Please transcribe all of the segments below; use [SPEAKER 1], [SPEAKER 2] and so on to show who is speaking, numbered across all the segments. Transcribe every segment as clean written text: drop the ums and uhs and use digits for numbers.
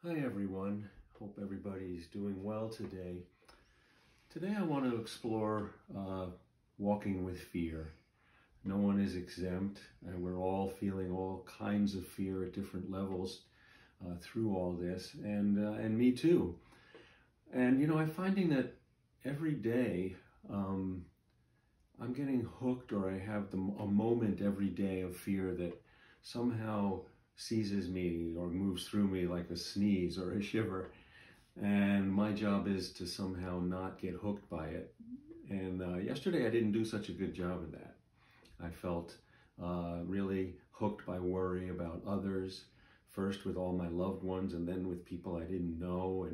[SPEAKER 1] Hi everyone, hope everybody's doing well today. Today I want to explore walking with fear. No one is exempt, and we're all feeling all kinds of fear at different levels through all this, and me too. And I'm finding that every day I'm getting hooked, or I have a moment every day of fear that somehow seizes me or moves through me like a sneeze or a shiver. And my job is to somehow not get hooked by it. And yesterday I didn't do such a good job of that. I felt really hooked by worry about others, first with all my loved ones and then with people I didn't know.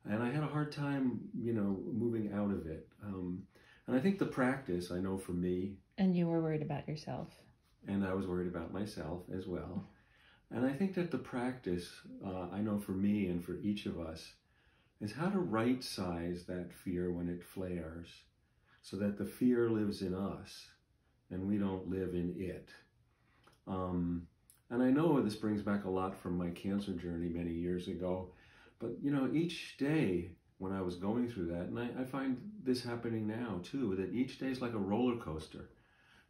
[SPEAKER 1] And I had a hard time, moving out of it. And I think the practice, I know for me.
[SPEAKER 2] And you were worried about yourself.
[SPEAKER 1] And I was worried about myself as well. And I think that the practice, I know for me and for each of us, is how to right size that fear when it flares so that the fear lives in us and we don't live in it. And I know this brings back a lot from my cancer journey many years ago, but each day when I was going through that, and I find this happening now too, that each day is like a roller coaster.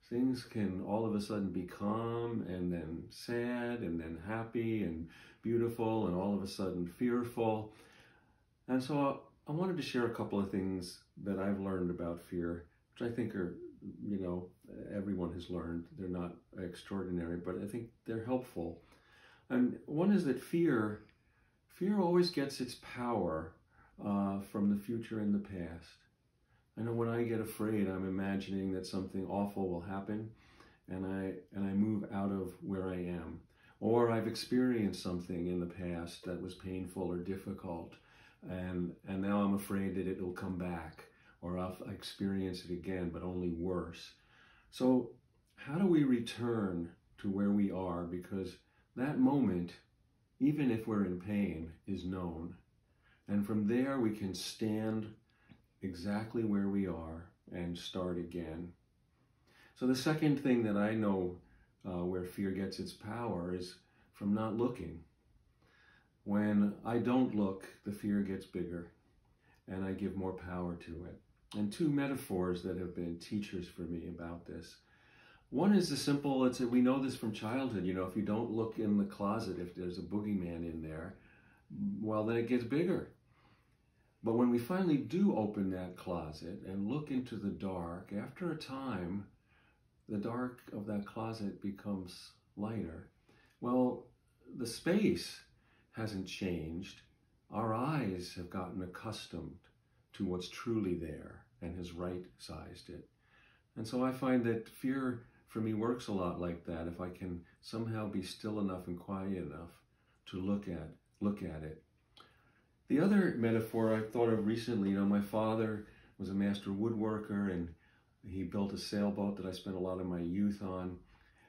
[SPEAKER 1] Things can all of a sudden be calm and then sad and then happy and beautiful and all of a sudden fearful. And so I wanted to share a couple of things that I've learned about fear, which I think are, everyone has learned. They're not extraordinary, but I think they're helpful. And one is that fear always gets its power from the future and the past. I know when I get afraid, I'm imagining that something awful will happen, and I move out of where I am. Or I've experienced something in the past that was painful or difficult, and now I'm afraid that it will come back, or I'll experience it again, but only worse. So how do we return to where we are? Because that moment, even if we're in pain, is known. And from there we can stand exactly where we are and start again. So the second thing that I know where fear gets its power is from not looking. When I don't look, the fear gets bigger and I give more power to it. And two metaphors that have been teachers for me about this. One is the simple, we know this from childhood, if you don't look in the closet, if there's a boogeyman in there, well, then it gets bigger. But when we finally do open that closet and look into the dark, after a time, the dark of that closet becomes lighter. Well, the space hasn't changed. Our eyes have gotten accustomed to what's truly there and has right-sized it. And so I find that fear for me works a lot like that. If I can somehow be still enough and quiet enough to look at it. The other metaphor I thought of recently, my father was a master woodworker and he built a sailboat that I spent a lot of my youth on.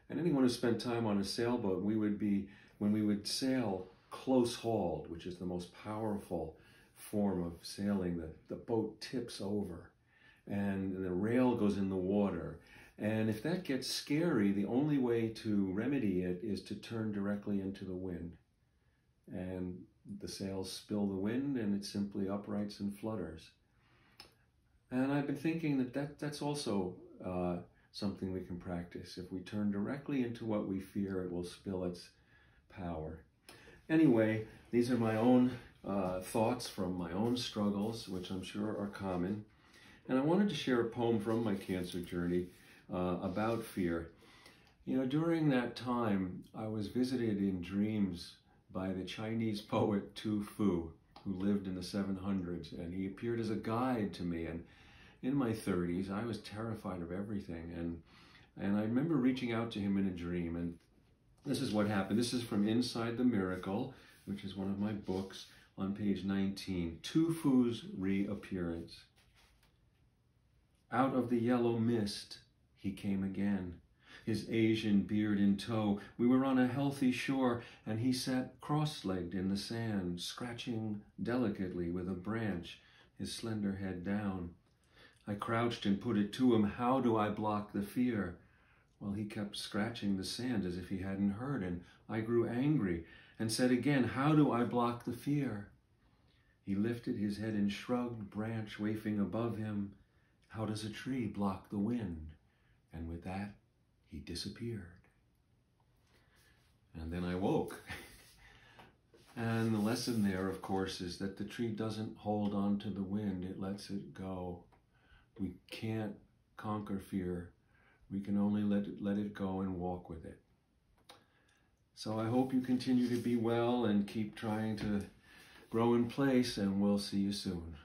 [SPEAKER 1] And anyone who spent time on a sailboat, when we would sail close hauled, which is the most powerful form of sailing, the boat tips over and the rail goes in the water. And if that gets scary, the only way to remedy it is to turn directly into the wind. And the sails spill the wind and it simply uprights and flutters. And I've been thinking that's also something we can practice. If we turn directly into what we fear, it will spill its power. Anyway, these are my own thoughts from my own struggles, which I'm sure are common. And I wanted to share a poem from my cancer journey about fear. During that time, I was visited in dreams by the Chinese poet Tu Fu, who lived in the 700s, and he appeared as a guide to me. And in my 30s, I was terrified of everything, and I remember reaching out to him in a dream, and this is what happened. This is from Inside the Miracle, which is one of my books, on page 19, Tu Fu's Reappearance. Out of the yellow mist, he came again, his Asian beard in tow. We were on a healthy shore, and he sat cross-legged in the sand, scratching delicately with a branch, his slender head down. I crouched and put it to him, how do I block the fear? Well, he kept scratching the sand as if he hadn't heard, and I grew angry. and said again, "How do I block the fear?" He lifted his head and shrugged, branch wafting above him. How does a tree block the wind? And with that, he disappeared. And then I woke. And the lesson there, of course, is that the tree doesn't hold on to the wind. It lets it go. We can't conquer fear. We can only let it go and walk with it. So I hope you continue to be well and keep trying to grow in place, and we'll see you soon.